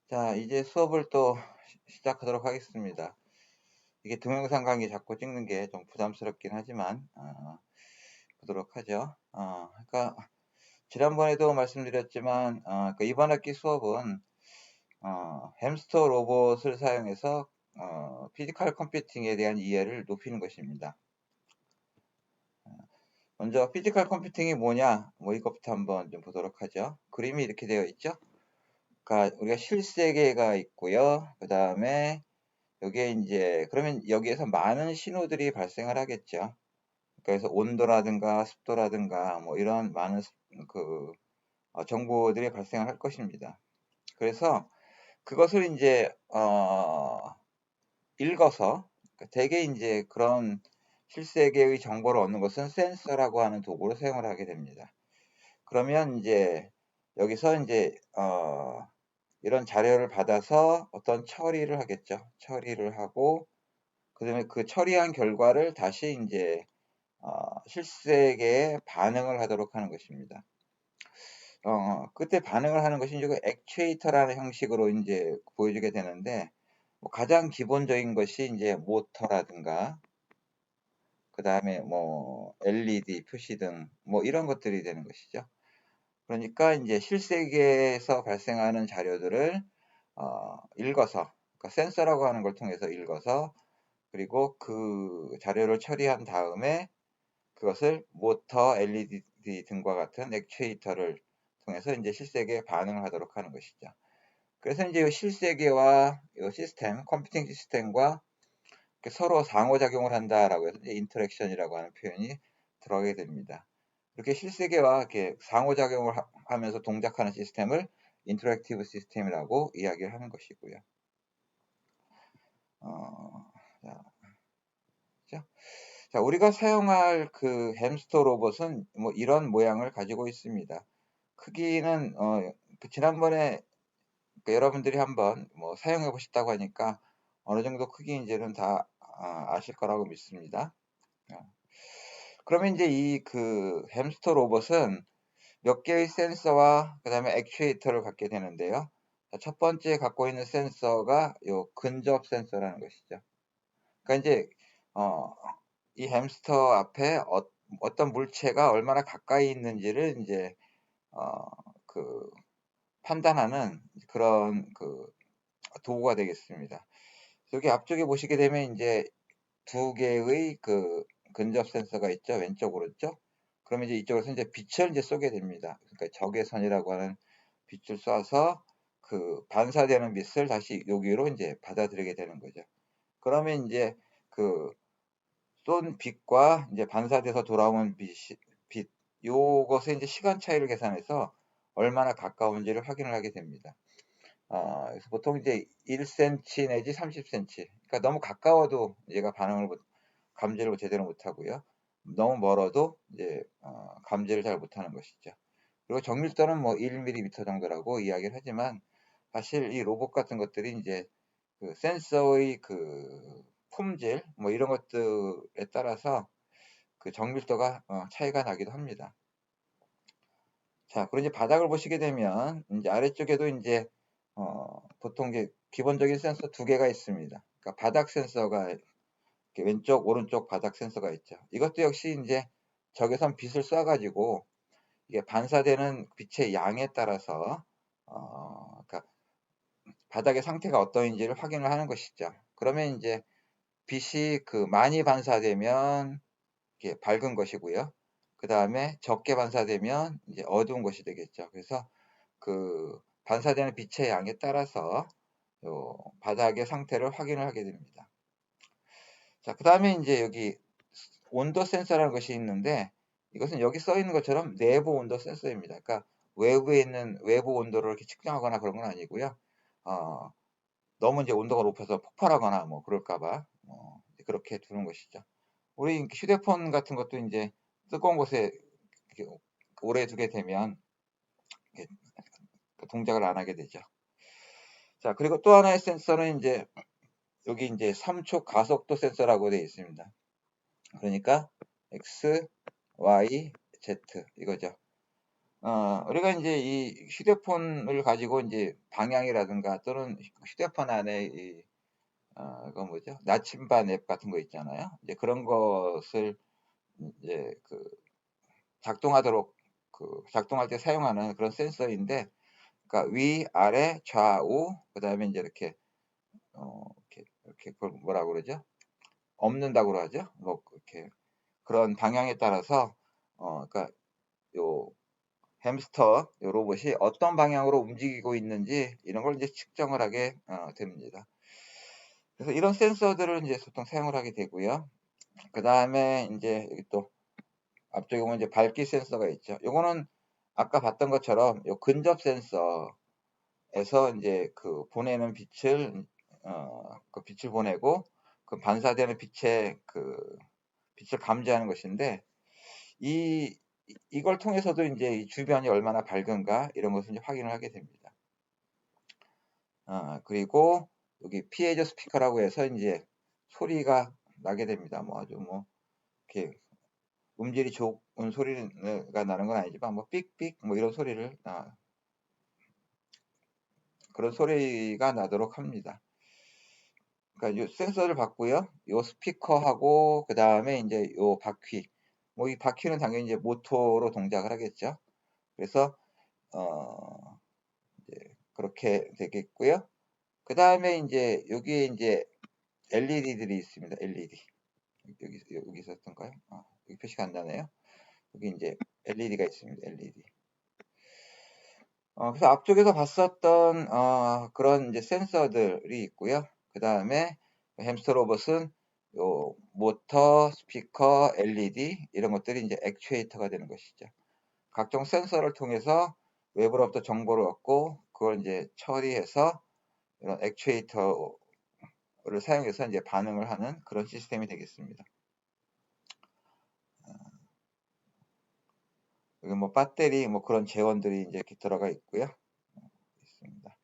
자, 이제 수업을 또 시작하도록 하겠습니다. 이게 동영상 강의 자꾸 찍는 게 좀 부담스럽긴 하지만, 보도록 하죠. 그러니까, 지난번에도 말씀드렸지만, 이번 학기 수업은, 햄스터 로봇을 사용해서, 피지컬 컴퓨팅에 대한 이해를 높이는 것입니다. 먼저, 피지컬 컴퓨팅이 뭐냐, 뭐 이것부터 한번 좀 보도록 하죠. 그림이 이렇게 되어 있죠. 그러니까, 우리가 실세계가 있고요. 그 다음에, 여기에 이제 그러면 여기에서 많은 신호들이 발생을 하겠죠. 그래서 온도라든가 습도라든가 뭐 이런 많은 그 정보들이 발생을 할 것입니다. 그래서 그것을 이제 읽어서 대개 이제 그런 실세계의 정보를 얻는 것은 센서라고 하는 도구를 사용을 하게 됩니다. 그러면 이제 여기서 이제 이런 자료를 받아서 어떤 처리를 하겠죠. 처리를 하고 그다음에 그 처리한 결과를 다시 이제 실세계에 반응을 하도록 하는 것입니다. 그때 반응을 하는 것이 이제 그 액추에이터라는 형식으로 이제 보여주게 되는데, 뭐 가장 기본적인 것이 이제 모터라든가, 그 다음에 뭐 LED 표시등, 뭐 이런 것들이 되는 것이죠. 그러니까 이제 실세계에서 발생하는 자료들을 읽어서, 그러니까 센서라고 하는 걸 통해서 읽어서 그리고 그 자료를 처리한 다음에 그것을 모터, LED 등과 같은 액추에이터를 통해서 이제 실세계에 반응을 하도록 하는 것이죠. 그래서 이제 이 실세계와 이 시스템, 컴퓨팅 시스템과 서로 상호작용을 한다라고 해서 이제 인터랙션이라고 하는 표현이 들어가게 됩니다. 이렇게 실세계와 이렇게 상호작용을 하면서 동작하는 시스템을 인터랙티브 시스템이라고 이야기를 하는 것이고요. 자, 우리가 사용할 그 햄스터 로봇은 뭐 이런 모양을 가지고 있습니다. 크기는 지난번에 여러분들이 한번 뭐 사용해 보셨다고 하니까 어느 정도 크기인지는 다 아실 거라고 믿습니다. 그러면 이제 이 그 햄스터 로봇은 몇 개의 센서와 그 다음에 액추에이터를 갖게 되는데요. 첫 번째 갖고 있는 센서가 요 근접 센서라는 것이죠. 그러니까 이제 이 햄스터 앞에 어떤 물체가 얼마나 가까이 있는지를 이제 그 판단하는 그런 그 도구가 되겠습니다. 여기 앞쪽에 보시게 되면 이제 두 개의 그 근접 센서가 있죠. 왼쪽 오른쪽. 그러면 이제 이쪽에서 이제 빛을 이제 쏘게 됩니다. 그러니까 적외선이라고 하는 빛을 쏴서 그 반사되는 빛을 다시 여기로 이제 받아들이게 되는 거죠. 그러면 이제 그 쏜 빛과 이제 반사돼서 돌아오는 빛, 요것의 이제 시간 차이를 계산해서 얼마나 가까운지를 확인을 하게 됩니다. 그래서 보통 이제 1cm 내지 30cm. 그러니까 너무 가까워도 얘가 감지를 제대로 못하고요. 너무 멀어도 이제 감지를 잘 못하는 것이죠. 그리고 정밀도는 뭐 1mm 정도라고 이야기를 하지만 사실 이 로봇 같은 것들이 이제 그 센서의 그 품질 뭐 이런 것들에 따라서 그 정밀도가 차이가 나기도 합니다. 자, 그리고 이제 바닥을 보시게 되면 이제 아래쪽에도 이제 보통 이제 기본적인 센서 두 개가 있습니다. 그러니까 바닥 센서가 왼쪽, 오른쪽 바닥 센서가 있죠. 이것도 역시 이제 적외선 빛을 쏴가지고 이게 반사되는 빛의 양에 따라서 그러니까 바닥의 상태가 어떠한지를 확인을 하는 것이죠. 그러면 이제 빛이 그 많이 반사되면 이게 밝은 것이고요. 그 다음에 적게 반사되면 이제 어두운 것이 되겠죠. 그래서 그 반사되는 빛의 양에 따라서 요 바닥의 상태를 확인을 하게 됩니다. 자, 그 다음에 이제 여기 온도 센서라는 것이 있는데 이것은 여기 써 있는 것처럼 내부 온도 센서입니다. 그러니까 외부에 있는 외부 온도를 이렇게 측정하거나 그런 건 아니고요. 어, 너무 이제 온도가 높아서 폭발하거나 뭐 그럴까봐 그렇게 두는 것이죠. 우리 휴대폰 같은 것도 이제 뜨거운 곳에 오래 두게 되면 동작을 안 하게 되죠. 자, 그리고 또 하나의 센서는 이제 여기 이제 3촉 가속도 센서라고 되어 있습니다. 그러니까 X, Y, Z 이거죠. 우리가 이제 이 휴대폰을 가지고 이제 방향이라든가 또는 휴대폰 안에 그 뭐죠? 나침반 앱 같은 거 있잖아요. 이제 그런 것을 이제 작동하도록 작동할 때 사용하는 그런 센서인데, 그러니까 위, 아래, 좌우, 그다음에 이제 이렇게 그걸 뭐라 그러죠? 엎는다고 하죠. 뭐 이렇게 그런 방향에 따라서 그러니까 요 햄스터 요 로봇이 어떤 방향으로 움직이고 있는지 이런 걸 이제 측정을 하게 됩니다. 그래서 이런 센서들을 이제 보통 사용을 하게 되고요. 그 다음에 이제 여기 또 앞쪽에 보면 이제 밝기 센서가 있죠. 요거는 아까 봤던 것처럼 요 근접 센서에서 이제 보내는 그 빛을 보내고 그 반사되는 빛을 감지하는 것인데, 이 이걸 통해서도 이제 이 주변이 얼마나 밝은가 이런 것을 이제 확인을 하게 됩니다. 그리고 여기 피에조 스피커라고 해서 이제 소리가 나게 됩니다. 뭐 아주 뭐 이렇게 음질이 좋은 소리가 나는 건 아니지만 뭐 삑삑 뭐 이런 소리를 그런 소리가 나도록 합니다. 그러니까 요 센서를 받고요. 요 스피커하고 그 다음에 이제 요 바퀴, 뭐 이 바퀴는 당연히 이제 모터로 동작을 하겠죠. 그래서 이제 그렇게 되겠고요. 그 다음에 이제 여기에 이제 LED들이 있습니다. LED. 여기 있었던가요? 여기 표시가 안 나네요. 여기 이제 LED가 있습니다. LED. 그래서 앞쪽에서 봤었던 그런 이제 센서들이 있고요. 그 다음에 햄스터 로봇은 요 모터, 스피커, LED 이런 것들이 이제 액추에이터가 되는 것이죠. 각종 센서를 통해서 외부로부터 정보를 얻고 그걸 이제 처리해서 이런 액추에이터를 사용해서 이제 반응을 하는 그런 시스템이 되겠습니다. 여기 뭐 배터리 뭐 그런 재원들이 이제 이렇게 들어가 있고요. 있습니다.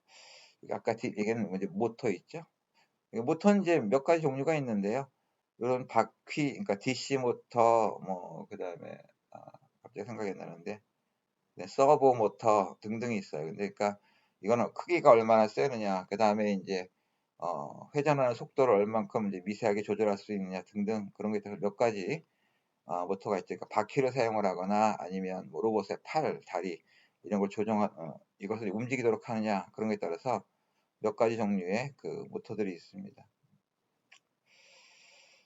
아까 얘기한 이제 모터 있죠. 모터는 이제 몇 가지 종류가 있는데요. 이런 바퀴, 그러니까 DC 모터, 뭐 그다음에 갑자기 생각이 안 나는데 서버 모터 등등이 있어요. 근데 그러니까 이거는 크기가 얼마나 세느냐, 그 다음에 이제 회전하는 속도를 얼만큼 이제 미세하게 조절할 수 있느냐 등등 그런 게 몇 가지 모터가 있죠. 그러니까 바퀴를 사용을 하거나 아니면 뭐 로봇의 팔, 다리 이런 걸 이것을 움직이도록 하느냐 그런 것에 따라서 몇 가지 종류의 그 모터들이 있습니다.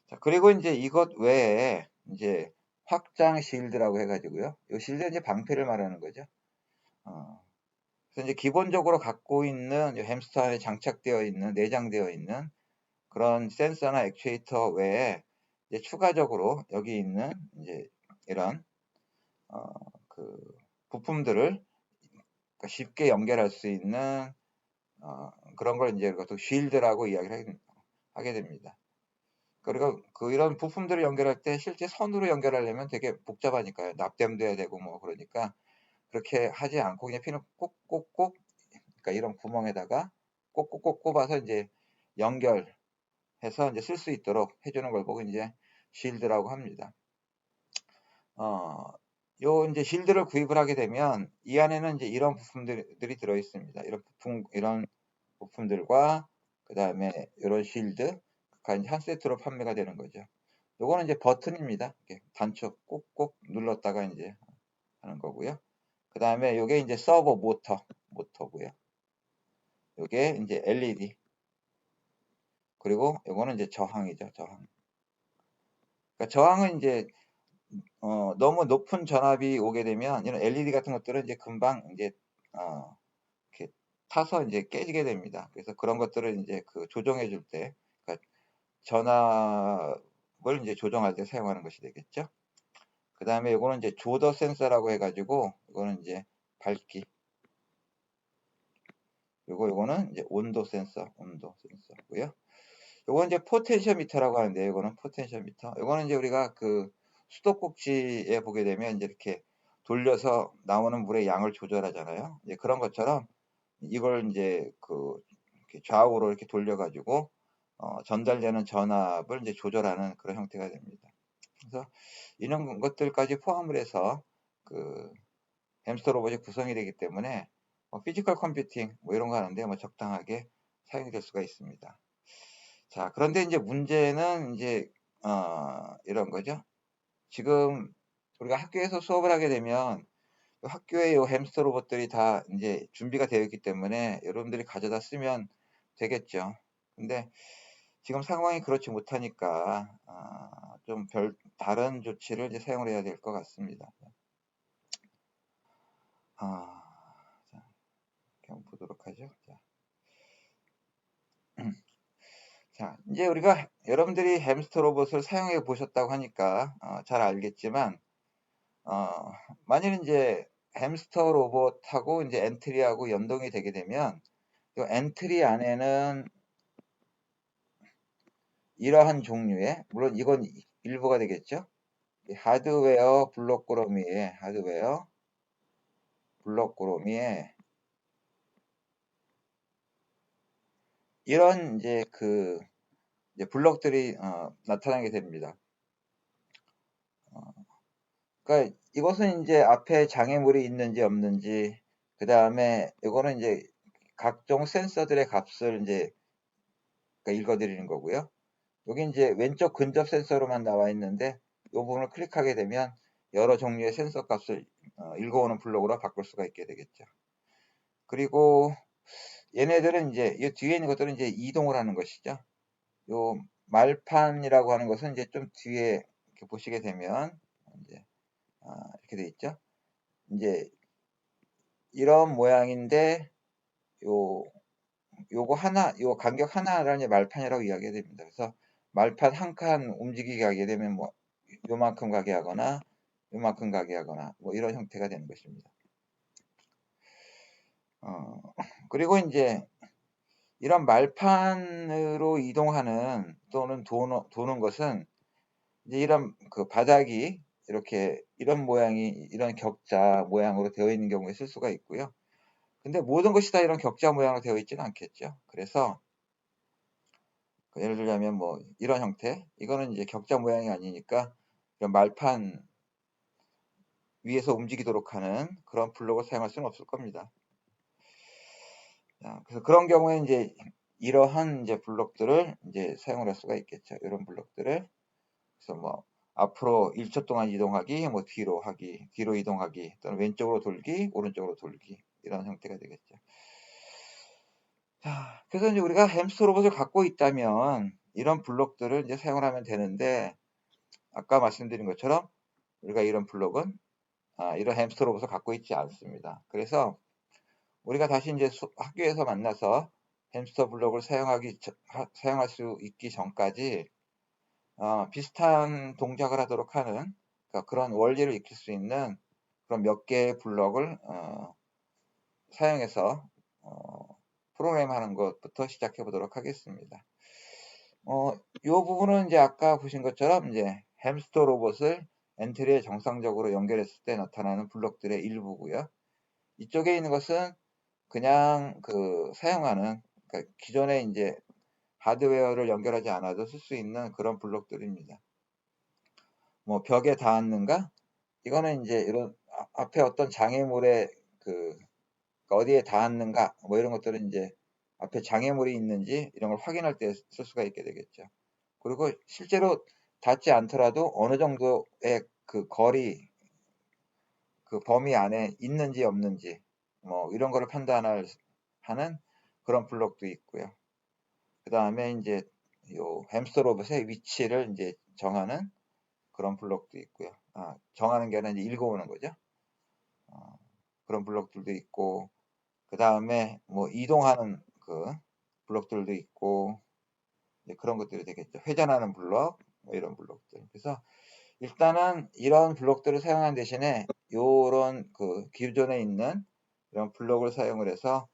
자, 그리고 이제 이것 외에 이제 확장 실드라고 해가지고요. 이 실드는 이제 방패를 말하는 거죠. 그래서 이제 기본적으로 갖고 있는 햄스터 안에 장착되어 있는, 내장되어 있는 그런 센서나 액추에이터 외에 이제 추가적으로 여기 있는 이제 이런 그 부품들을 쉽게 연결할 수 있는 그런 걸 이제 그것도 쉴드라고 이야기를 하게 됩니다. 그리고 이런 부품들을 연결할 때 실제 선으로 연결하려면 되게 복잡하니까요. 납땜도 해야 되고 뭐 그러니까 그렇게 하지 않고 그냥 피는 꼭꼭꼭, 그러니까 이런 구멍에다가 꼭꼭꼭 꼽아서 이제 연결해서 이제 쓸 수 있도록 해주는 걸 보고 이제 실드라고 합니다. 요 이제 실드를 구입을 하게 되면 이 안에는 이제 이런 부품들이 들어 있습니다. 이런 부품들과 그 다음에 이런 실드가 이제 한 세트로 판매가 되는 거죠. 요거는 이제 버튼입니다. 이렇게 단축 꾹꾹 눌렀다가 이제 하는 거고요. 그 다음에 요게 이제 서버 모터고요. 요게 이제 LED. 그리고 요거는 이제 저항이죠. 저항. 그러니까 저항은 이제 너무 높은 전압이 오게 되면 이런 LED 같은 것들은 이제 금방 이제 이렇게 타서 이제 깨지게 됩니다. 그래서 그런 것들을 이제 조정해 줄 때, 그러니까 전압을 이제 조정할 때 사용하는 것이 되겠죠. 그 다음에 이거는 이제 조더 센서라고 해가지고 이거는 이제 밝기. 요거는 이제 온도 센서고요. 요건 이제 포텐셔미터라고 하는데, 요거는 포텐셔미터. 요거는 이제 우리가 수도꼭지에 보게 되면 이제 이렇게 돌려서 나오는 물의 양을 조절하잖아요. 이제 그런 것처럼 이걸 이제 이렇게 좌우로 이렇게 돌려가지고 전달되는 전압을 이제 조절하는 그런 형태가 됩니다. 그래서 이런 것들까지 포함을 해서 햄스터 로봇이 구성이 되기 때문에 피지컬 컴퓨팅 뭐 이런 거 하는데 뭐 적당하게 사용이 될 수가 있습니다. 자, 그런데 이제 문제는 이제 이런 거죠. 지금 우리가 학교에서 수업을 하게 되면 학교에 이 햄스터 로봇들이 다 이제 준비가 되어 있기 때문에 여러분들이 가져다 쓰면 되겠죠. 근데 지금 상황이 그렇지 못하니까 좀 다른 조치를 이제 사용을 해야 될 것 같습니다. 자, 한번 보도록 하죠. 자, 이제 우리가 여러분들이 햄스터 로봇을 사용해 보셨다고 하니까 잘 알겠지만 만일 이제 햄스터 로봇하고 이제 엔트리하고 연동이 되게 되면 이 엔트리 안에는 이러한 종류의, 물론 이건 일부가 되겠죠. 하드웨어 블록 꾸러미에 이런 이제 이제 블록들이 나타나게 됩니다. 그러니까 이것은 이제 앞에 장애물이 있는지 없는지, 그 다음에 이거는 이제 각종 센서들의 값을 이제 읽어드리는 거고요. 여기 이제 왼쪽 근접 센서로만 나와 있는데 이 부분을 클릭하게 되면 여러 종류의 센서 값을 읽어오는 블록으로 바꿀 수가 있게 되겠죠. 그리고 얘네들은 이제 이 뒤에 있는 것들은 이제 이동을 하는 것이죠. 요 말판이라고 하는 것은 이제 좀 뒤에 이렇게 보시게 되면 이제 이렇게 돼 있죠. 이제 이런 모양인데 요거 하나, 요 간격 하나를 이제 말판이라고 이야기해야 됩니다. 그래서 말판 한 칸 움직이게 하게 되면 뭐 요만큼 가게 하거나 요만큼 가게 하거나 뭐 이런 형태가 되는 것입니다. 그리고 이제 이런 말판으로 이동하는 또는 도는 것은 이제 이런 바닥이 이렇게 이런 모양이 이런 격자 모양으로 되어 있는 경우에 쓸 수가 있고요. 근데 모든 것이 다 이런 격자 모양으로 되어 있지는 않겠죠. 그래서 예를 들자면 뭐 이런 형태, 이거는 이제 격자 모양이 아니니까 이런 말판 위에서 움직이도록 하는 그런 블록을 사용할 수는 없을 겁니다. 그래서 그런 경우에 이제 이러한 이제 블록들을 이제 사용을 할 수가 있겠죠. 이런 블록들을. 그래서 뭐 앞으로 1초 동안 이동하기, 뭐 뒤로 하기, 뒤로 이동하기, 또는 왼쪽으로 돌기, 오른쪽으로 돌기, 이런 형태가 되겠죠. 자, 그래서 이제 우리가 햄스터 로봇을 갖고 있다면 이런 블록들을 이제 사용을 하면 되는데, 아까 말씀드린 것처럼 우리가 이런 블록은 이런 햄스터 로봇을 갖고 있지 않습니다. 그래서 우리가 다시 이제 학교에서 만나서 햄스터 블록을 사용할 수 있기 전까지 비슷한 동작을 하도록 하는 그러니까 그런 원리를 익힐 수 있는 그런 몇 개의 블록을 사용해서 프로그램하는 것부터 시작해 보도록 하겠습니다. 이 부분은 이제 아까 보신 것처럼 이제 햄스터 로봇을 엔트리에 정상적으로 연결했을 때 나타나는 블록들의 일부고요. 이쪽에 있는 것은 그냥 사용하는 그러니까 기존에 이제 하드웨어를 연결하지 않아도 쓸 수 있는 그런 블록들입니다. 뭐 벽에 닿았는가? 이거는 이제 이런 앞에 어떤 장애물에 어디에 닿았는가? 뭐 이런 것들은 이제 앞에 장애물이 있는지 이런 걸 확인할 때 쓸 수가 있게 되겠죠. 그리고 실제로 닿지 않더라도 어느 정도의 거리, 범위 안에 있는지 없는지 뭐 이런 거를 하는 그런 블록도 있고요. 그 다음에 이제 요 햄스터 로봇의 위치를 이제 정하는 그런 블록도 있고요. 정하는 게 아니라 이제 읽어오는 거죠. 그런 블록들도 있고, 그 다음에 뭐 이동하는 블록들도 있고, 그런 것들이 되겠죠. 회전하는 블록, 뭐 이런 블록들. 그래서 일단은 이런 블록들을 사용한 대신에 요런 기존에 있는 이런 블록을 사용을 해서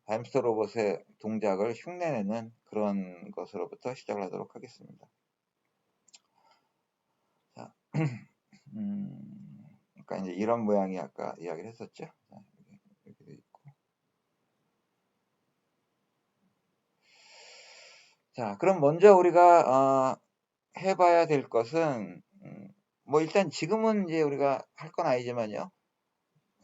햄스터 로봇의 동작을 흉내내는 그런 것으로부터 시작을 하도록 하겠습니다. 자, 그러니까 이제 이런 모양이 아까 이야기를 했었죠. 자, 이렇게 돼 있고. 자, 그럼 먼저 우리가 해봐야 될 것은 뭐 일단 지금은 이제 우리가 할 건 아니지만요.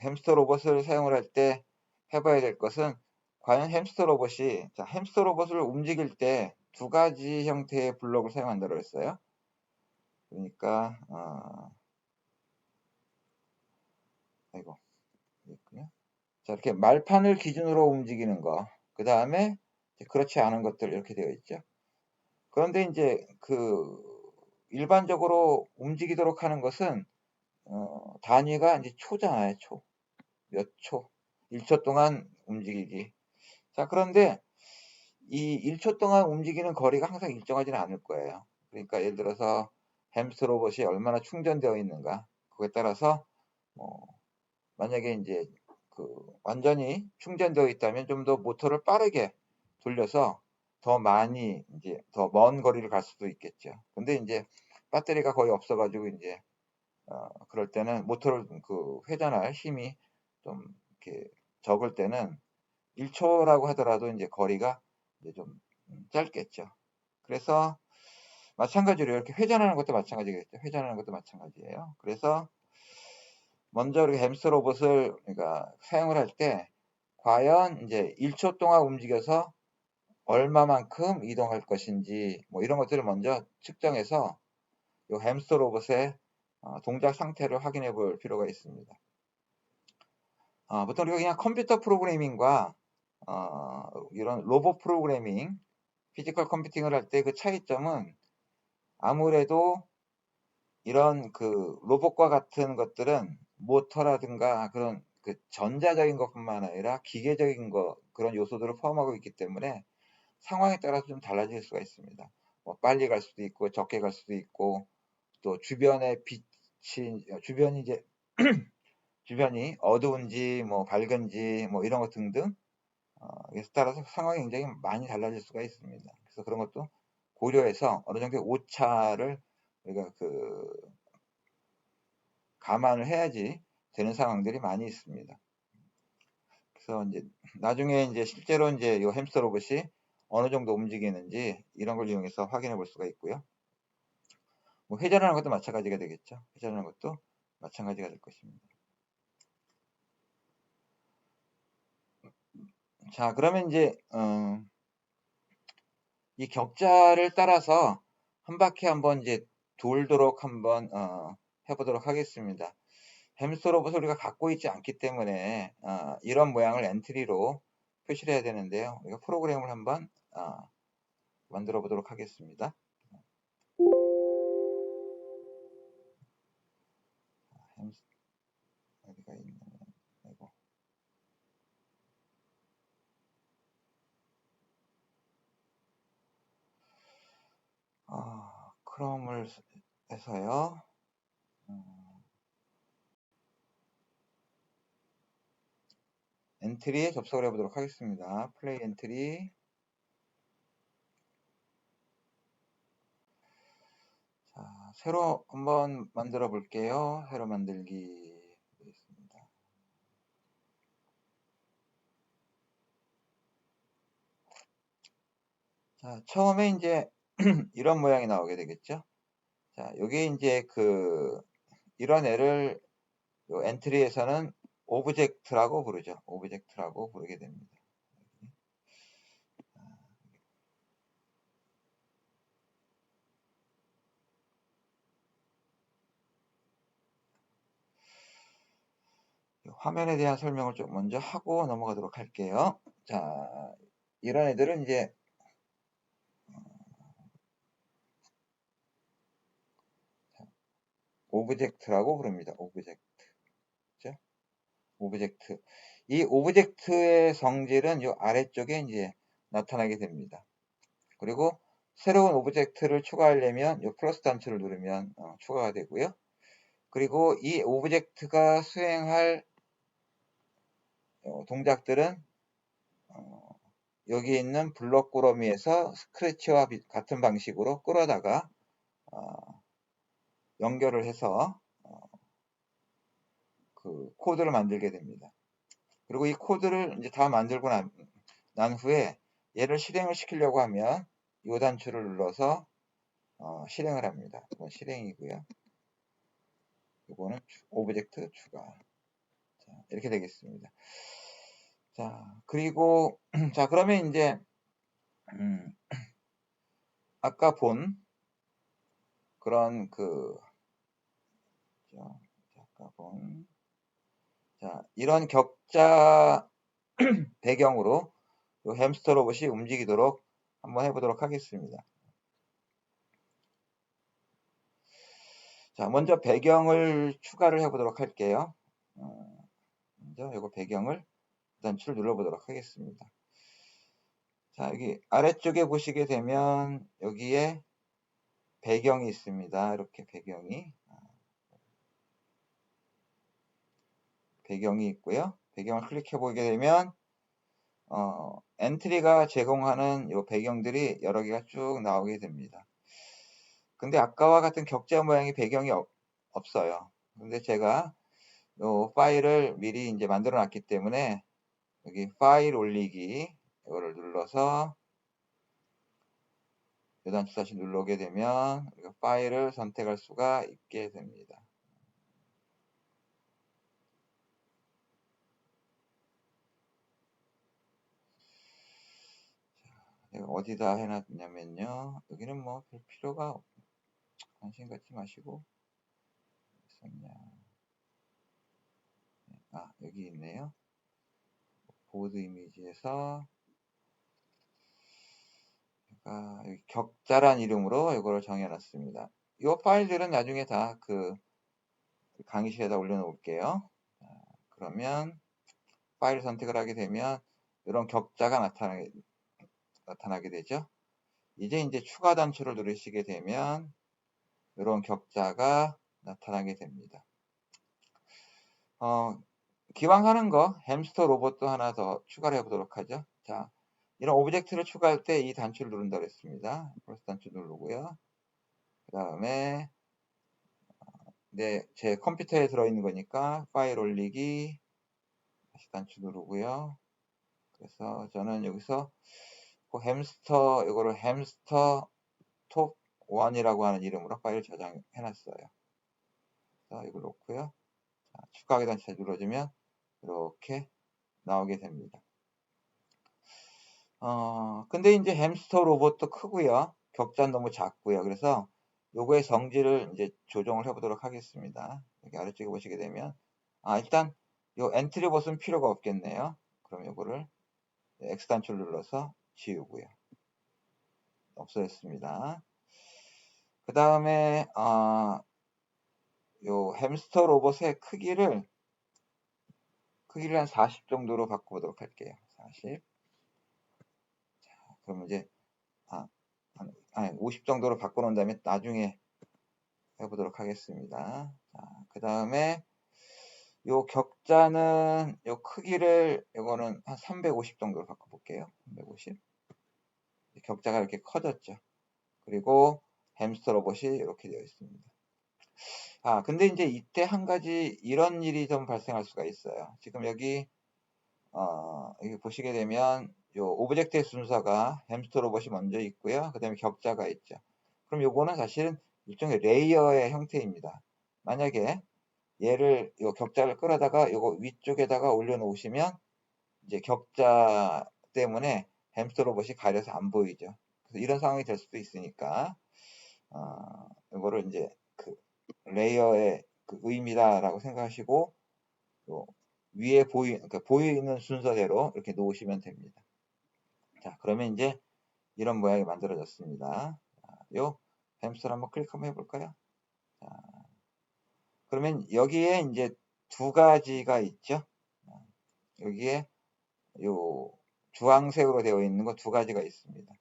햄스터 로봇을 사용을 할 때 해봐야 될 것은 과연 햄스터 로봇이 햄스터 로봇을 움직일 때 두 가지 형태의 블록을 사용한다고 했어요. 그러니까 아이고 있군요. 자, 이렇게 말판을 기준으로 움직이는 거, 그 다음에 그렇지 않은 것들 이렇게 되어 있죠. 그런데 이제 일반적으로 움직이도록 하는 것은 단위가 이제 초잖아요. 초. 몇 초. 1초 동안 움직이기. 자, 그런데 이 1초 동안 움직이는 거리가 항상 일정하지는 않을 거예요. 그러니까 예를 들어서 햄스터 로봇이 얼마나 충전되어 있는가. 그거에 따라서 만약에 이제 완전히 충전되어 있다면 좀 더 모터를 빠르게 돌려서 더 많이 이제 더 먼 거리를 갈 수도 있겠죠. 근데 이제 배터리가 거의 없어가지고 이제 그럴 때는 모터를 회전할 힘이 좀 이렇게 적을 때는 1초라고 하더라도 이제 거리가 이제 좀 짧겠죠. 그래서 마찬가지로 이렇게 회전하는 것도 마찬가지겠죠. 회전하는 것도 마찬가지예요. 그래서 먼저 우리 햄스터 로봇을 그러니까 사용을 할 때 과연 이제 1초 동안 움직여서 얼마만큼 이동할 것인지 뭐 이런 것들을 먼저 측정해서 이 햄스터 로봇의 동작 상태를 확인해 볼 필요가 있습니다. 보통 우리가 그냥 컴퓨터 프로그래밍과 이런 로봇 프로그래밍, 피지컬 컴퓨팅을 할 때 그 차이점은 아무래도 이런 로봇과 같은 것들은 모터라든가 그런 전자적인 것뿐만 아니라 기계적인 그런 요소들을 포함하고 있기 때문에 상황에 따라서 좀 달라질 수가 있습니다. 뭐 빨리 갈 수도 있고 적게 갈 수도 있고 또 주변의 빛이 주변이 이제 주변이 어두운지 뭐 밝은지 뭐 이런 것 등등 이에 따라서 상황이 굉장히 많이 달라질 수가 있습니다. 그래서 그런 것도 고려해서 어느 정도의 오차를 우리가 감안을 해야지 되는 상황들이 많이 있습니다. 그래서 이제 나중에 이제 실제로 이제 이 햄스터 로봇이 어느 정도 움직이는지 이런 걸 이용해서 확인해 볼 수가 있고요. 뭐 회전하는 것도 마찬가지가 되겠죠. 회전하는 것도 마찬가지가 될 것입니다. 자, 그러면 이제 이 격자를 따라서 한 바퀴 한번 이제 돌도록 한번 해보도록 하겠습니다. 햄스터 로봇을 우리가 갖고 있지 않기 때문에 이런 모양을 엔트리로 표시를 해야 되는데요. 우리가 프로그램을 한번 만들어 보도록 하겠습니다. 어디가 있냐면 이거. 크롬을 해서요. 엔트리에 접속을 해보도록 하겠습니다. 플레이 엔트리. 자, 새로 한번 만들어 볼게요. 새로 만들기 되겠습니다. 자, 처음에 이제 이런 모양이 나오게 되겠죠. 자, 여기 이제 이런 애를 요 엔트리에서는 오브젝트라고 부르죠. 오브젝트라고 부르게 됩니다. 화면에 대한 설명을 좀 먼저 하고 넘어가도록 할게요. 자, 이런 애들은 이제 오브젝트라고 부릅니다. 오브젝트. 그죠? 오브젝트. 이 오브젝트의 성질은 이 아래쪽에 이제 나타나게 됩니다. 그리고 새로운 오브젝트를 추가하려면 이 플러스 단추를 누르면 추가가 되고요. 그리고 이 오브젝트가 수행할 동작들은 여기 있는 블록 꾸러미에서 스크래치와 같은 방식으로 끌어다가 연결을 해서 코드를 만들게 됩니다. 그리고 이 코드를 이제 다 만들고 난 후에 얘를 실행을 시키려고 하면 이 단추를 눌러서 실행을 합니다. 이건 실행이고요. 이거는 오브젝트 추가. 자, 이렇게 되겠습니다. 자, 그리고 자, 그러면 이제 아까 본 그런 자, 이런 격자 배경으로 이 햄스터 로봇이 움직이도록 한번 해보도록 하겠습니다. 자, 먼저 배경을 추가를 해보도록 할게요. 먼저 이거 배경을 단추를 눌러보도록 하겠습니다. 자, 여기 아래쪽에 보시게 되면 여기에 배경이 있습니다. 이렇게 배경이 있고요. 배경을 클릭해 보게 되면 엔트리가 제공하는 이 배경들이 여러 개가 쭉 나오게 됩니다. 근데 아까와 같은 격자 모양의 배경이 없어요. 근데 제가 이 파일을 미리 이제 만들어 놨기 때문에 여기 파일 올리기 이거를 눌러서 요단추 다시 누르게 되면 파일을 선택할 수가 있게 됩니다. 내가 어디다 해놨냐면요. 여기는 뭐 별 필요가 관심 갖지 마시고 있었냐. 아, 여기 있네요. 보드 이미지에서 여기 격자란 이름으로 이거를 정해놨습니다. 이 파일들은 나중에 다 강의실에다 올려놓을게요. 그러면 파일 선택을 하게 되면 이런 격자가 나타나게 되죠. 이제 추가 단추를 누르시게 되면 이런 격자가 나타나게 됩니다. 기왕 하는 거 햄스터 로봇도 하나 더 추가를 해보도록 하죠. 자, 이런 오브젝트를 추가할 때 이 단추를 누른다고 했습니다. 플러스 단추 누르고요. 그 다음에 제 컴퓨터에 들어있는 거니까 파일 올리기 다시 단추 누르고요. 그래서 저는 여기서 이거를 햄스터 톱 1이라고 하는 이름으로 파일 저장해 놨어요. 그래서 이걸 놓고요. 자, 추가하기 단추 눌러주면 이렇게 나오게 됩니다. 근데 이제 햄스터 로봇도 크고요. 격자는 너무 작고요. 그래서 요거의 성질을 이제 조정을 해보도록 하겠습니다. 여기 아래쪽에 보시게 되면 일단 요 엔트리 버튼 필요가 없겠네요. 그럼 요거를 X 단추를 눌러서 지우고요. 없어졌습니다. 그 다음에 요 햄스터 로봇의 크기를 한 40 정도로 바꿔보도록 할게요. 40. 자, 그럼 이제 50 정도로 바꿔놓은 다음에 나중에 해보도록 하겠습니다. 그 다음에 요 격자는 요 크기를 이거는 한 350 정도로 바꿔볼게요. 350. 격자가 이렇게 커졌죠. 그리고 햄스터 로봇이 이렇게 되어 있습니다. 근데 이제 이때 한 가지 이런 일이 좀 발생할 수가 있어요. 지금 여기 보시게 되면 요 오브젝트의 순서가 햄스터 로봇이 먼저 있고요. 그 다음에 격자가 있죠. 그럼 요거는 사실은 일종의 레이어의 형태입니다. 만약에 얘를 요 격자를 끌어다가 요거 위쪽에다가 올려놓으시면 이제 격자 때문에 햄스터 로봇이 가려서 안 보이죠. 그래서 이런 상황이 될 수도 있으니까 이거를 이제 레이어의 의미다라고 생각하시고 위에 보이는 순서대로 이렇게 놓으시면 됩니다. 자, 그러면 이제 이런 모양이 만들어졌습니다. 요 햄스터를 한번 클릭 한번 해볼까요? 자, 그러면 여기에 이제 두 가지가 있죠. 여기에 요 주황색으로 되어 있는 거 두 가지가 있습니다.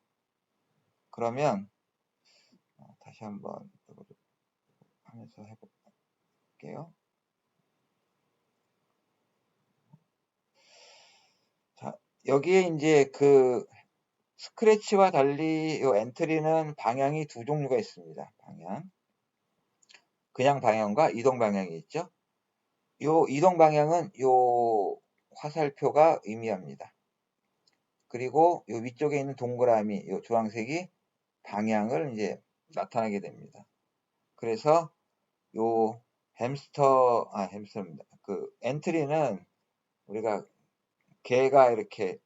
그러면 다시 한번 하면서 해볼게요. 자, 여기에 이제 스크래치와 달리 요 엔트리는 방향이 두 종류가 있습니다. 그냥 방향과 이동 방향이 있죠. 요 이동 방향은 요 화살표가 의미합니다. 그리고 요 위쪽에 있는 동그라미, 요 주황색이 방향을 이제 나타나게 됩니다. 그래서 요 햄스터입니다. 그 엔트리는 우리가 개가 이렇게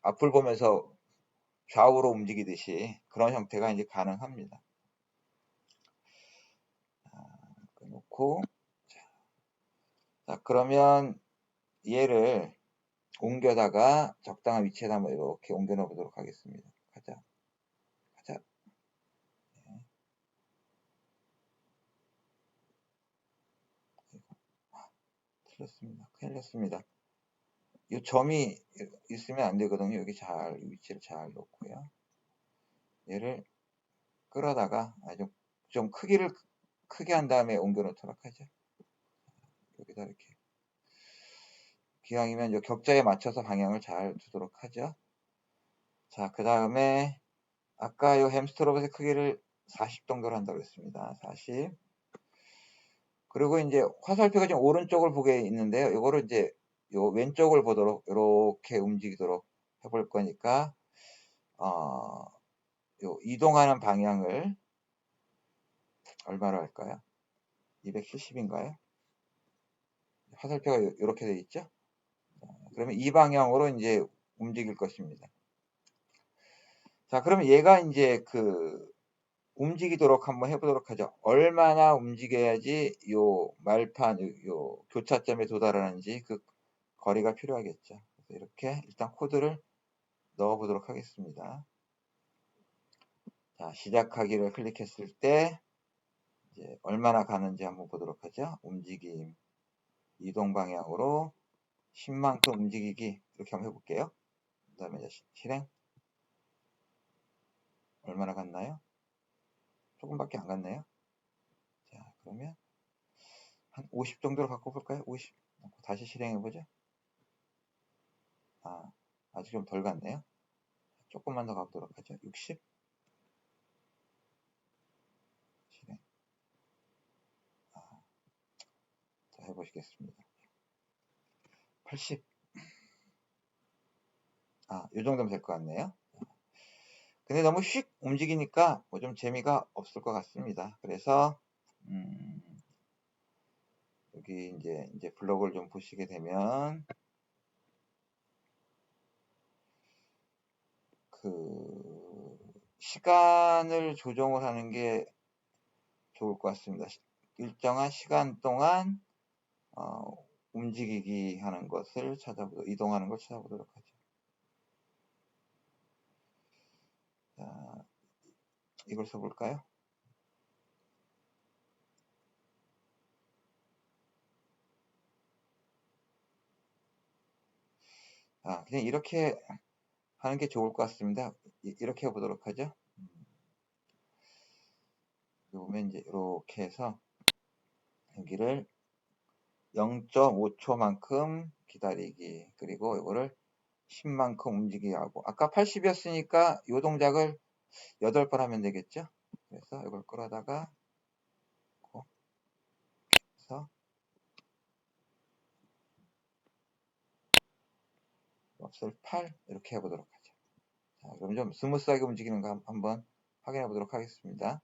앞을 보면서 좌우로 움직이듯이 그런 형태가 이제 가능합니다. 놓고 자 그러면 얘를 옮겨다가 적당한 위치에다 한번 이렇게 옮겨 놓아 보도록 하겠습니다. 가자. 네. 틀렸습니다. 큰일 났습니다. 이 점이 있으면 안 되거든요. 여기 위치를 잘 놓고요. 얘를 끌어다가 좀 크기를 크게 한 다음에 옮겨 놓도록 하죠. 여기다 이렇게. 기왕이면 격자에 맞춰서 방향을 잘 두도록 하죠. 자, 그 다음에 아까 이 햄스터 로봇의 크기를 40 정도로 한다고 했습니다. 40. 그리고 이제 화살표가 지금 오른쪽을 보게 있는데요. 이거를 이제 요 왼쪽을 보도록 이렇게 움직이도록 해볼 거니까 요 이동하는 방향을 얼마로 할까요? 270인가요? 화살표가 이렇게 돼 있죠? 그러면 이 방향으로 이제 움직일 것입니다. 자, 그러면 얘가 이제 움직이도록 한번 해보도록 하죠. 얼마나 움직여야지 요 말판, 요 교차점에 도달하는지 그 거리가 필요하겠죠. 그래서 이렇게 일단 코드를 넣어 보도록 하겠습니다. 자, 시작하기를 클릭했을 때 이제 얼마나 가는지 한번 보도록 하죠. 움직임, 이동 방향으로 10만큼 움직이기 이렇게 한번 해볼게요. 그 다음에 실행. 얼마나 갔나요? 조금밖에 안 갔네요. 자, 그러면 한 50 정도로 바꿔볼까요? 50. 다시 실행해보죠. 아직 좀 덜 갔네요. 조금만 더 가보도록 하죠. 60. 실행. 자, 해보시겠습니다. 80. 이 정도면 될 것 같네요. 근데 너무 휙 움직이니까 뭐 좀 재미가 없을 것 같습니다. 그래서 여기 이제 블록을 좀 보시게 되면 시간을 조정을 하는 게 좋을 것 같습니다. 일정한 시간 동안 움직이기 하는 것을 이동하는 걸 찾아보도록 하죠. 자, 이걸 써볼까요? 그냥 이렇게 하는 게 좋을 것 같습니다. 이렇게 해보도록 하죠. 보면 이제 이렇게 해서 여기를 0.5초만큼 기다리기, 그리고 이거를 10만큼 움직이게 하고, 아까 80이었으니까 이 동작을 8번 하면 되겠죠. 그래서 이걸 끌어다가 해서 값을 8 이렇게 해보도록 하죠. 자, 그럼 좀 스무스하게 움직이는 거 한번 확인해 보도록 하겠습니다.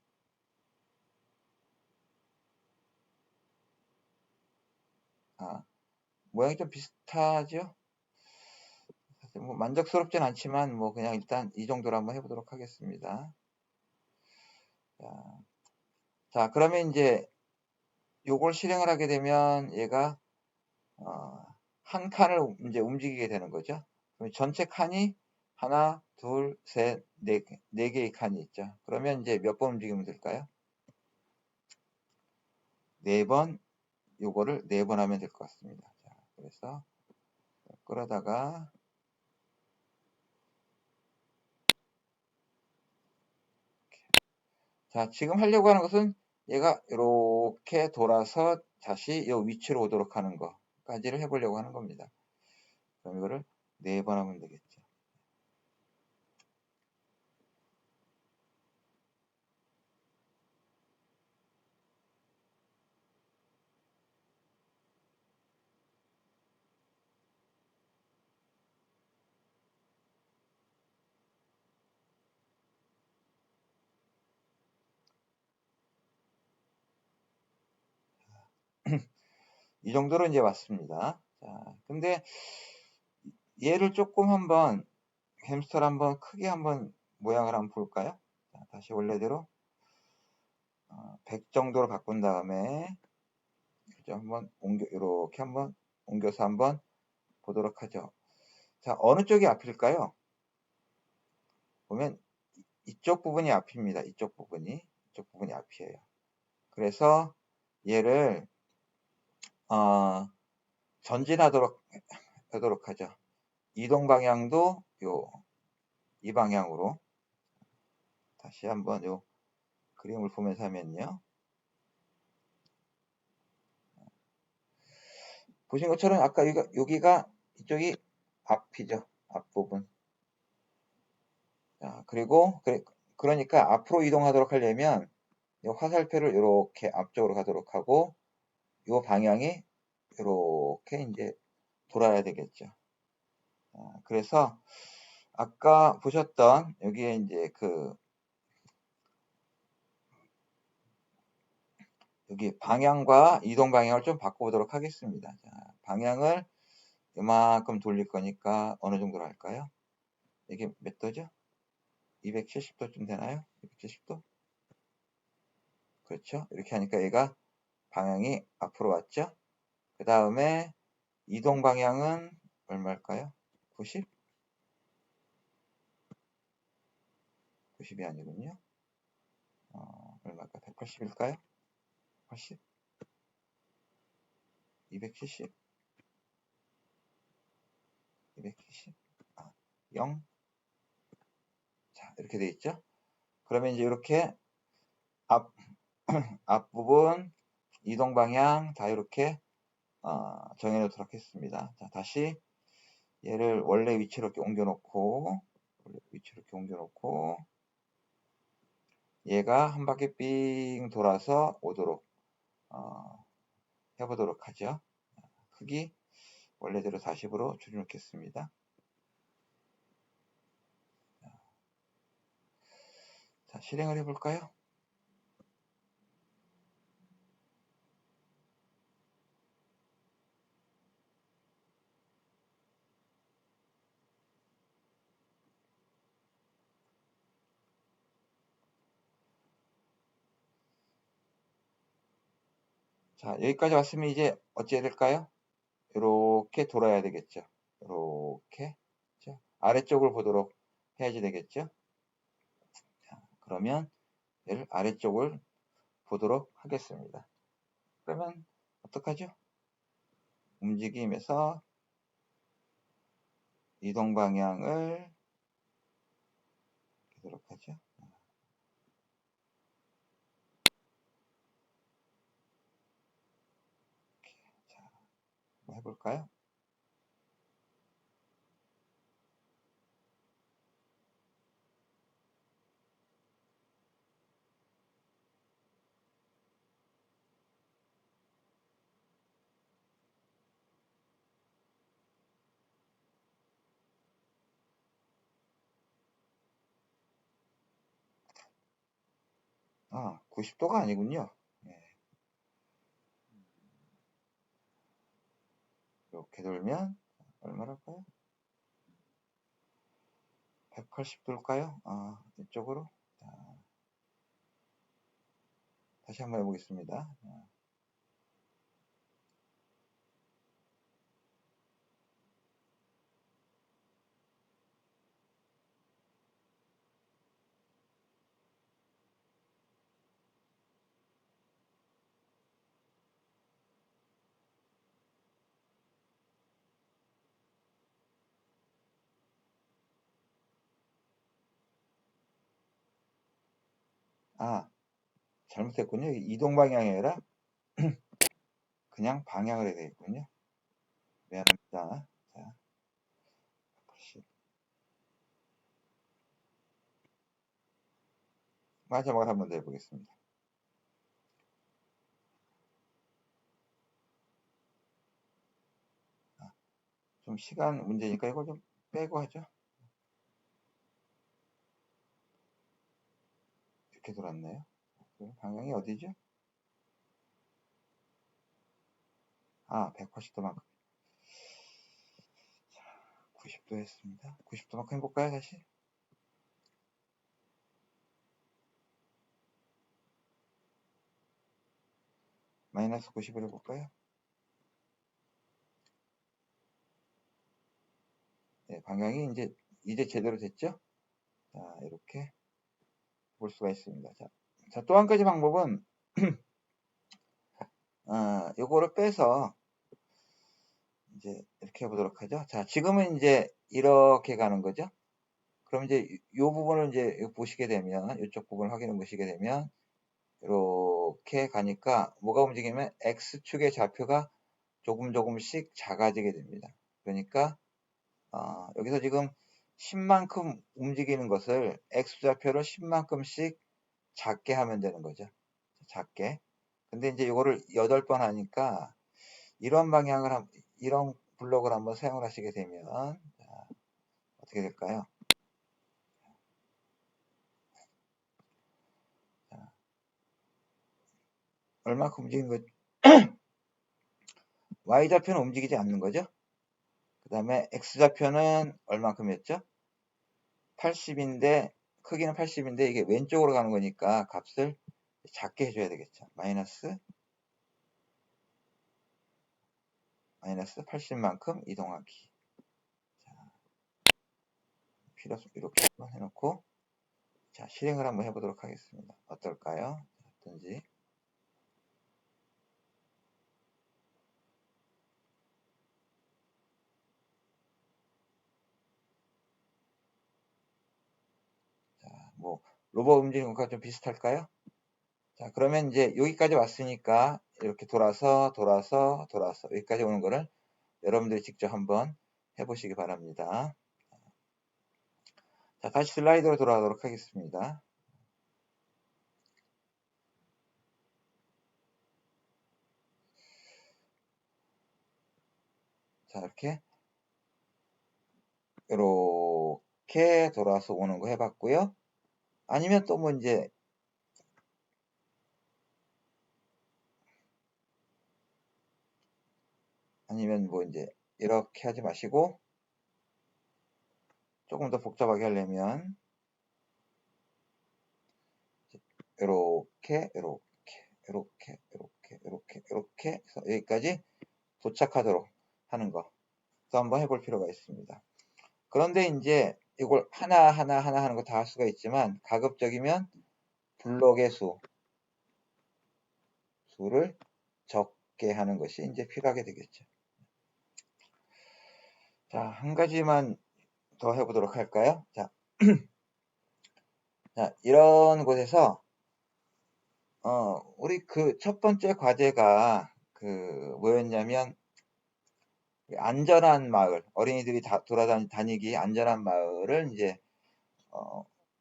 모양이 좀 비슷하죠? 뭐 만족스럽진 않지만 뭐 그냥 일단 이 정도로 한번 해보도록 하겠습니다. 자, 그러면 이제 요걸 실행을 하게 되면 얘가 한 칸을 이제 움직이게 되는 거죠. 그럼 전체 칸이 하나, 둘, 셋, 네 개의 칸이 있죠. 그러면 이제 몇 번 움직이면 될까요? 4번, 요거를 4번 하면 될 것 같습니다. 자, 그래서 끌어다가 자, 지금 하려고 하는 것은 얘가 이렇게 돌아서 다시 이 위치로 오도록 하는 거까지를 해보려고 하는 겁니다. 그럼 이거를 4번 하면 되겠죠. 이 정도로 이제 왔습니다. 자, 근데 얘를 조금 한번 햄스터를 한번 크게 한번 모양을 한번 볼까요? 자, 다시 원래대로 100 정도로 바꾼 다음에 한번 이렇게 한번 옮겨서 한번 보도록 하죠. 자, 어느 쪽이 앞일까요? 보면 이쪽 부분이 앞입니다. 이쪽 부분이 앞이에요. 그래서 얘를 전진하도록 하죠. 이동 방향도 이 방향으로 다시 한번 요 그림을 보면서 하면요. 보신 것처럼 아까 여기가 이쪽이 앞이죠. 앞부분. 자, 그리고 그러니까 앞으로 이동하도록 하려면 이 화살표를 이렇게 앞쪽으로 가도록 하고 이 방향이 이렇게 이제 돌아야 되겠죠. 그래서 아까 보셨던 여기에 이제 여기 방향과 이동 방향을 좀 바꿔보도록 하겠습니다. 자, 방향을 이만큼 돌릴 거니까 어느 정도로 할까요? 이게 몇 도죠? 270도쯤 되나요? 270도? 그렇죠? 이렇게 하니까 얘가 방향이 앞으로 왔죠? 그 다음에 이동 방향은 얼마일까요? 90? 90이 아니군요. 얼마일까? 180일까요? 80? 270? 270? 0? 자, 이렇게 돼 있죠? 그러면 이제 이렇게 앞부분, 이동 방향 다 이렇게 정해 놓도록 하겠습니다. 자, 다시 얘를 원래 위치로 이렇게 옮겨 놓고 얘가 한 바퀴 삥 돌아서 오도록 해보도록 하죠. 크기 원래대로 40으로 줄여놓겠습니다. 자, 실행을 해볼까요? 자, 여기까지 왔으면 이제 어찌해야 될까요? 이렇게 돌아야 되겠죠. 이렇게 아래쪽을 보도록 해야지 되겠죠. 자, 그러면 얘를 아래쪽을 보도록 하겠습니다. 그러면 어떡하죠? 움직임에서 이동 방향을 보도록 하죠. 자, 한번 해볼까요? 아, 90도가 아니군요. 네. 이렇게 돌면 얼마랄까요? 180도일까요? 이쪽으로. 자, 다시 한번 해보겠습니다. 잘못했군요. 이동 방향이 아니라 그냥 방향을 해야 되겠군요. 미안합니다. 자, 마지막으로 한번 더 해보겠습니다. 좀 시간 문제니까 이걸 좀 빼고 하죠. 이렇게 돌았네요. 방향이 어디죠? 아, 180도만큼. 90도 했습니다. 90도만큼 해볼까요, 다시? 마이너스 90을 해볼까요? 네, 방향이 이제 제대로 됐죠? 자, 이렇게 볼 수가 있습니다. 자, 또 한 가지 방법은, 요거를 빼서, 이제, 이렇게 해보도록 하죠. 자, 지금은 이제, 이렇게 가는 거죠? 그럼 이제, 요 부분을 이제 보시게 되면, 이쪽 부분을 확인해 보시게 되면, 이렇게 가니까, 뭐가 움직이면, X축의 좌표가 조금씩 작아지게 됩니다. 그러니까, 여기서 지금 10만큼 움직이는 것을 X좌표를 10만큼씩 작게 하면 되는 거죠. 작게. 근데 이제 이거를 8번 하니까 이런 이런 블록을 한번 사용을 하시게 되면 어떻게 될까요? 자, 얼마큼 움직이는 거 Y좌표는 움직이지 않는 거죠. 그 다음에 X좌표는 얼마큼이었죠? 80인데 크기는 80인데 이게 왼쪽으로 가는 거니까 값을 작게 해줘야 되겠죠. 마이너스 80만큼 이동하기. 자, 필요 없으면 이렇게 한번 해놓고 자, 실행을 한번 해보도록 하겠습니다. 어떨까요? 어떤지. 자, 뭐 로봇 움직이는 것과 좀 비슷할까요? 자, 그러면 이제 여기까지 왔으니까 이렇게 돌아서 여기까지 오는 거를 여러분들이 직접 한번 해보시기 바랍니다. 자, 다시 슬라이드로 돌아가도록 하겠습니다. 자, 이렇게 돌아서 오는 거 해봤고요. 아니면 또 뭐 이제 이렇게 하지 마시고 조금 더 복잡하게 하려면 이렇게 해서 여기까지 도착하도록 하는 거 또 한번 해볼 필요가 있습니다. 그런데 이제 이걸 하나 하는 거 다 할 수가 있지만 가급적이면 블록의 수를 적게 하는 것이 이제 필요하게 되겠죠. 자, 한 가지만 더 해보도록 할까요? 자, 자 이런 곳에서 우리 그 첫 번째 과제가 뭐였냐면 안전한 마을, 어린이들이 돌아다니기 안전한 마을을 이제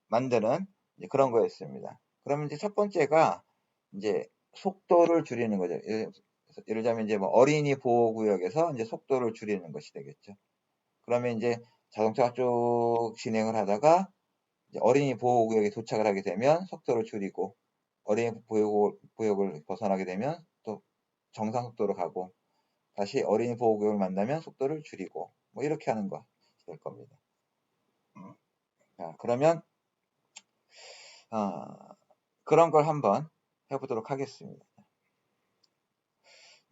만드는 이제 그런 거였습니다. 그러면 이제 첫 번째가 이제 속도를 줄이는 거죠. 예를 들자면 이제 뭐 어린이 보호구역에서 이제 속도를 줄이는 것이 되겠죠. 그러면 이제 자동차가 쭉 진행을 하다가 이제 어린이 보호구역에 도착을 하게 되면 속도를 줄이고 어린이 보호구역을 벗어나게 되면 또 정상 속도로 가고 다시 어린이 보호구역을 만나면 속도를 줄이고 뭐 이렇게 하는 거 될 겁니다. 자, 그러면 그런 걸 한번 해보도록 하겠습니다.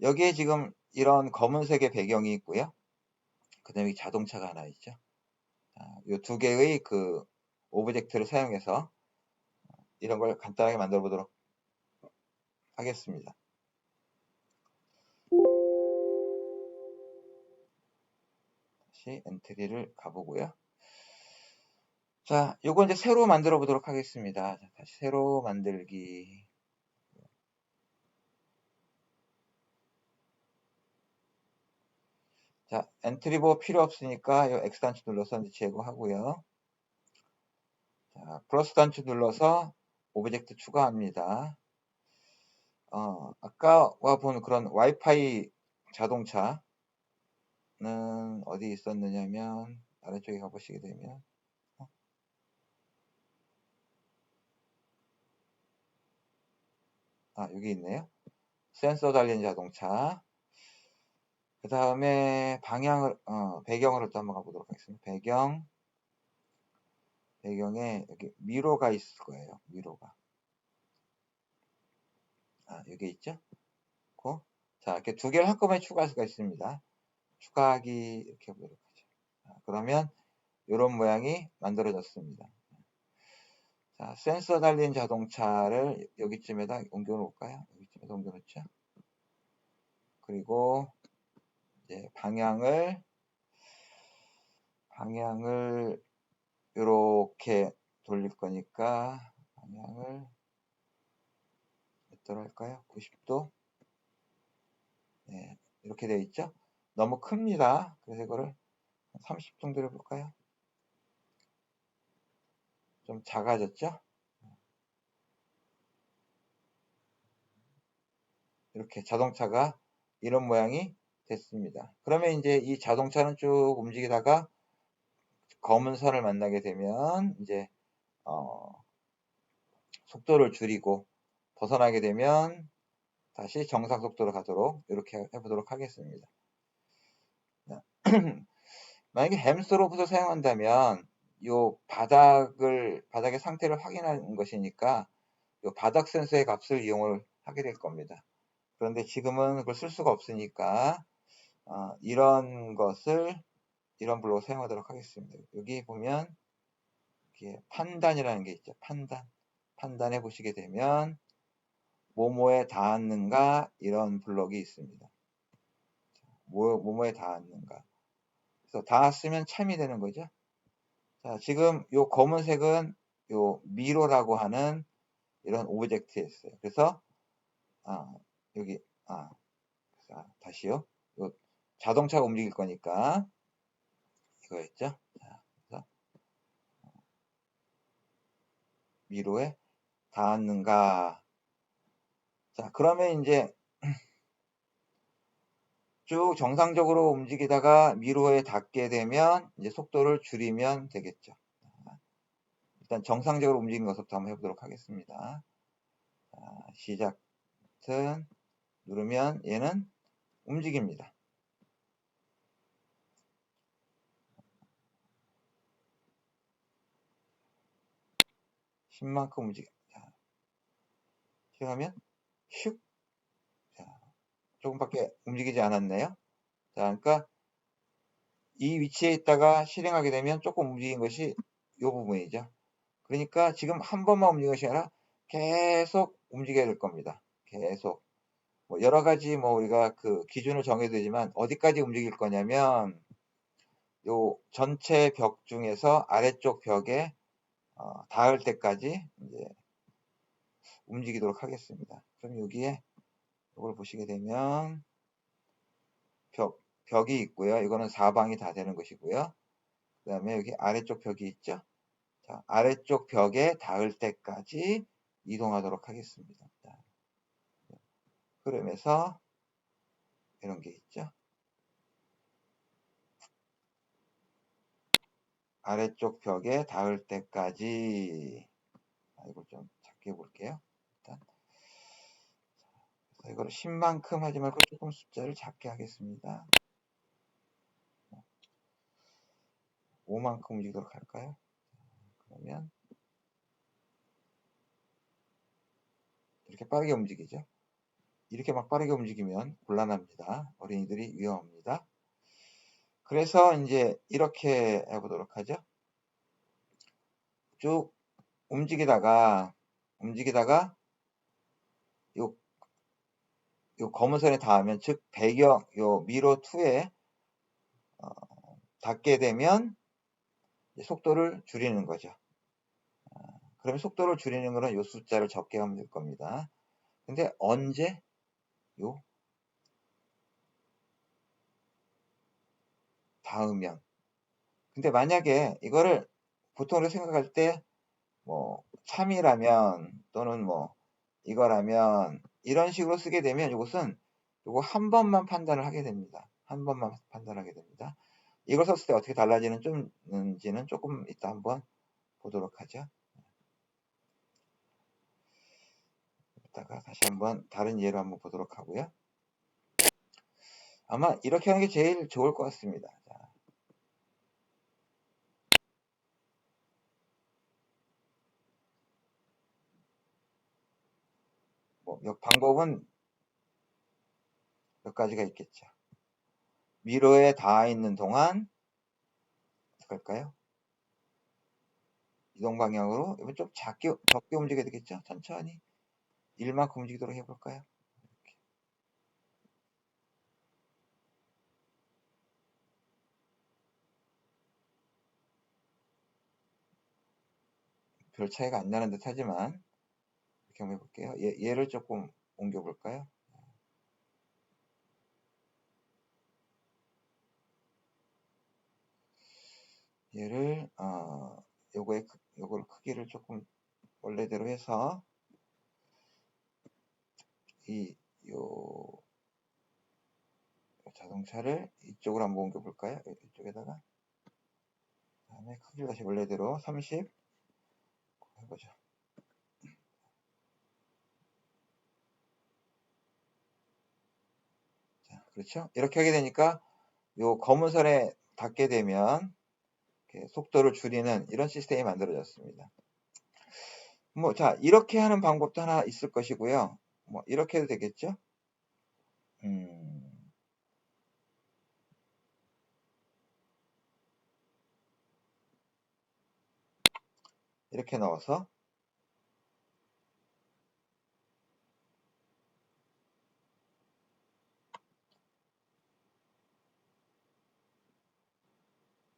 여기에 지금 이런 검은색의 배경이 있고요. 그 다음에 자동차가 하나 있죠. 이 두 개의 그 오브젝트를 사용해서 이런 걸 간단하게 만들어 보도록 하겠습니다. 다시 엔트리를 가보고요. 자, 요거 이제 새로 만들어 보도록 하겠습니다. 자, 다시 새로 만들기. 자, 엔트리보 필요 없으니까 이 X 단추 눌러서 이제 제거하고요. 자, 플러스 단추 눌러서 오브젝트 추가합니다. 아까와 본 그런 와이파이 자동차는 어디 있었느냐면 아래쪽에 가보시게 되면 여기 있네요. 센서 달린 자동차. 그 다음에 방향을, 배경으로 또 한번 가보도록 하겠습니다. 배경에 여기 미로가 있을 거예요. 미로가. 여기 있죠? 자, 이렇게 두 개를 한꺼번에 추가할 수가 있습니다. 추가하기 이렇게 해보도록 하죠. 그러면 이런 모양이 만들어졌습니다. 자, 센서 달린 자동차를 여기쯤에다 옮겨 놓을까요? 여기쯤에다 옮겨 놓죠. 그리고 이제 방향을 이렇게 돌릴 거니까 방향을 몇 도로 할까요? 90도. 네, 이렇게 되어 있죠. 너무 큽니다. 그래서 이거를 30 정도로 해볼까요? 좀 작아졌죠? 이렇게 자동차가 이런 모양이 됐습니다. 그러면 이제 이 자동차는 쭉 움직이다가 검은 선을 만나게 되면 이제 속도를 줄이고 벗어나게 되면 다시 정상 속도로 가도록 이렇게 해보도록 하겠습니다. 만약에 햄스터 로봇을 사용한다면 요 바닥의 상태를 확인하는 것이니까 요 바닥 센서의 값을 이용을 하게 될 겁니다. 그런데 지금은 그걸 쓸 수가 없으니까 이런 블록을 사용하도록 하겠습니다. 여기 보면 이렇게 판단이라는 게 있죠. 판단해 보시게 되면 뭐뭐에 닿았는가 이런 블록이 있습니다. 뭐뭐에 닿았는가. 그래서 닿았으면 참이 되는 거죠. 자, 지금 요 검은색은 요 미로라고 하는 이런 오브젝트였어요. 그래서 여기 자, 다시요. 요 자동차가 움직일 거니까 이거였죠. 자, 그래서 미로에 닿았는가. 자, 그러면 이제 쭉 정상적으로 움직이다가 미로에 닿게 되면 이제 속도를 줄이면 되겠죠. 일단 정상적으로 움직이는 것부터 한번 해보도록 하겠습니다. 자, 시작 버튼 누르면 얘는 움직입니다. 10만큼 움직여. 자, 시작하면 슉. 자, 조금밖에 움직이지 않았네요. 자, 그러니까 이 위치에 있다가 실행하게 되면 조금 움직인 것이 이 부분이죠. 그러니까 지금 한 번만 움직이는 것이 아니라 계속 움직여야 될 겁니다. 계속. 뭐 여러 가지 우리가 그 기준을 정해야 되지만 어디까지 움직일 거냐면 요 전체 벽 중에서 아래쪽 벽에 닿을 때까지 이제 움직이도록 하겠습니다. 그럼 여기에 이걸 보시게 되면 벽이 있고요. 이거는 사방이 다 되는 것이고요. 그 다음에 여기 아래쪽 벽이 있죠. 자, 아래쪽 벽에 닿을 때까지 이동하도록 하겠습니다. 자, 그러면서 이런 게 있죠. 아래쪽 벽에 닿을 때까지 이걸 좀 작게 해볼게요. 일단 이걸 10만큼 하지 말고 조금 숫자를 작게 하겠습니다. 5만큼 움직이도록 할까요? 그러면 이렇게 빠르게 움직이죠. 이렇게 막 빠르게 움직이면 곤란합니다. 어린이들이 위험합니다. 그래서 이제 이렇게 해보도록 하죠. 쭉 움직이다가 요 검은 선에 닿으면 즉 배경 요 미러 2에 닿게 되면 속도를 줄이는 거죠. 그러면 속도를 줄이는 거는 요 숫자를 적게 하면 될 겁니다. 근데 언제 요 닿으면 근데 만약에 이거를 보통으로 생각할 때 참이라면 또는 이거라면 이런 식으로 쓰게 되면 이것은 요거 한 번만 판단을 하게 됩니다. 한 번만 판단하게 됩니다. 이걸 썼을 때 어떻게 달라지는지는 조금 이따 한번 보도록 하죠. 이따가 다시 한번 다른 예로 한번 보도록 하고요. 아마 이렇게 하는 게 제일 좋을 것 같습니다. 자, 뭐, 방법은 몇 가지가 있겠죠. 미로에 닿아 있는 동안, 어떻게 할까요? 이동 방향으로, 이건 좀 적게 움직여야 되겠죠? 천천히. 1만큼 움직이도록 해볼까요? 별 차이가 안 나는 듯 하지만, 이렇게 한번 해볼게요. 얘를 조금 옮겨볼까요? 얘를, 요걸 크기를 조금 원래대로 해서, 요 자동차를 이쪽으로 한번 옮겨볼까요? 이쪽에다가. 다음에 크기를 다시 원래대로 30 해보죠. 자, 그렇죠? 이렇게 하게 되니까 요 검은 선에 닿게 되면 속도를 줄이는 이런 시스템이 만들어졌습니다. 뭐, 자, 이렇게 하는 방법도 하나 있을 것이고요. 뭐, 이렇게 해도 되겠죠? 이렇게 넣어서,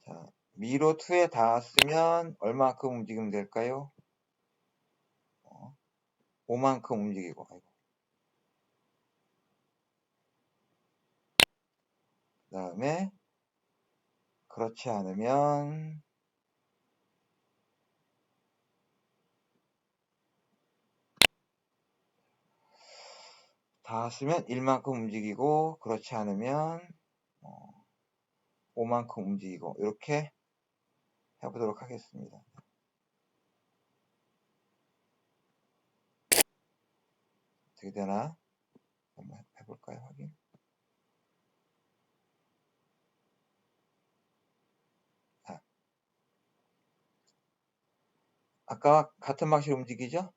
자, 미로 2에 닿았으면 얼마큼 움직이면 될까요? 5만큼 움직이고, 그 다음에, 그렇지 않으면, 닿았으면 1만큼 움직이고, 그렇지 않으면, 5만큼 움직이고, 이렇게 해보도록 하겠습니다. 어떻게 되나? 한번 해볼까요? 확인. 아까 같은 방식으로 움직이죠?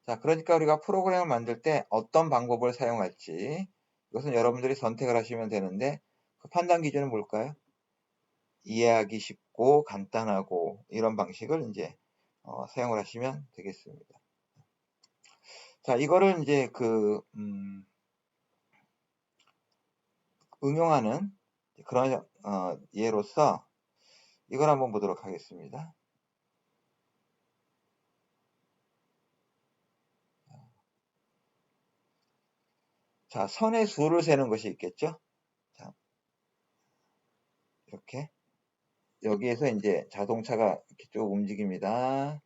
자, 그러니까 우리가 프로그램을 만들 때 어떤 방법을 사용할지 이것은 여러분들이 선택을 하시면 되는데 그 판단 기준은 뭘까요? 이해하기 쉽고 간단하고 이런 방식을 이제 사용을 하시면 되겠습니다. 자, 이거를 이제 응용하는 그런 예로서 이걸 한번 보도록 하겠습니다. 자, 선의 수를 세는 것이 있겠죠? 자, 이렇게 여기에서 이제 자동차가 이렇게 쭉 움직입니다.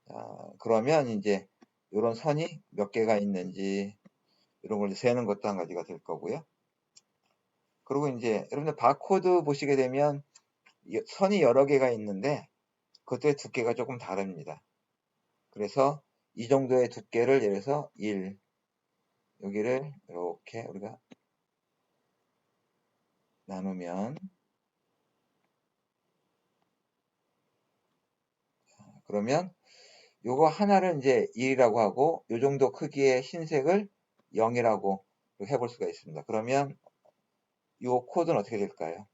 자, 그러면 이제 이런 선이 몇 개가 있는지 이런 걸 세는 것도 한 가지가 될 거고요. 그리고 이제 여러분들 바코드 보시게 되면 선이 여러 개가 있는데 그것의 두께가 조금 다릅니다. 그래서 이 정도의 두께를 예를 들어서 1 여기를 이렇게 우리가 나누면 그러면 요거 하나를 이제 1이라고 하고 요 정도 크기의 흰색을 0이라고 해볼 수가 있습니다. 그러면 요 코드는 어떻게 될까요?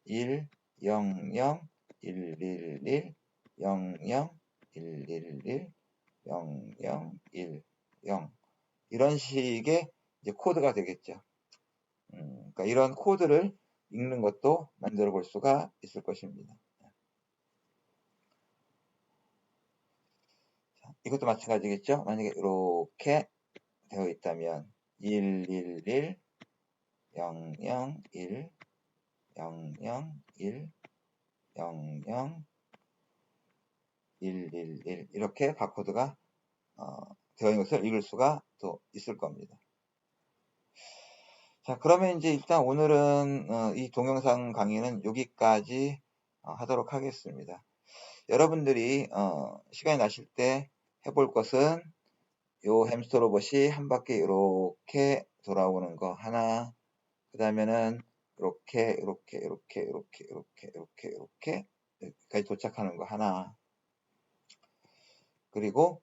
1, 0, 0, 1, 1, 1, 0, 0, 1, 1, 1, 0, 0, 1, 0 이런 식의 이제 코드가 되겠죠. 그러니까 이런 코드를 읽는 것도 만들어 볼 수가 있을 것입니다. 자, 이것도 마찬가지겠죠. 만약에 이렇게 되어 있다면 1, 1, 1, 0, 0, 1, 0, 0, 1, 0, 0, 1, 1, 1 이렇게 바코드가 되어 있는 것을 읽을 수가 또 있을 겁니다. 자, 그러면 이제 일단 오늘은 이 동영상 강의는 여기까지 하도록 하겠습니다. 여러분들이 시간이 나실 때 해볼 것은 요 햄스터 로봇이 한 바퀴 이렇게 돌아오는 거 하나, 그 다음에는 이렇게 여기까지 도착하는 거 하나, 그리고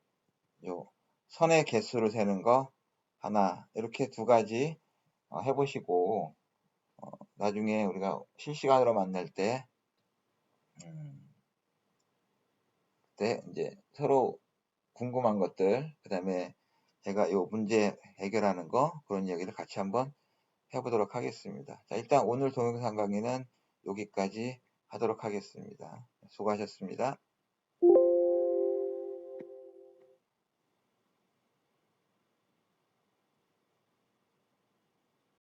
요 선의 개수를 세는 거 하나, 이렇게 두 가지 해보시고 나중에 우리가 실시간으로 만날 때 그때 이제 서로 궁금한 것들, 그 다음에 제가 요 문제 해결하는 거, 그런 얘기를 같이 한번 해보도록 하겠습니다. 자, 일단 오늘 동영상 강의는 여기까지 하도록 하겠습니다. 수고하셨습니다.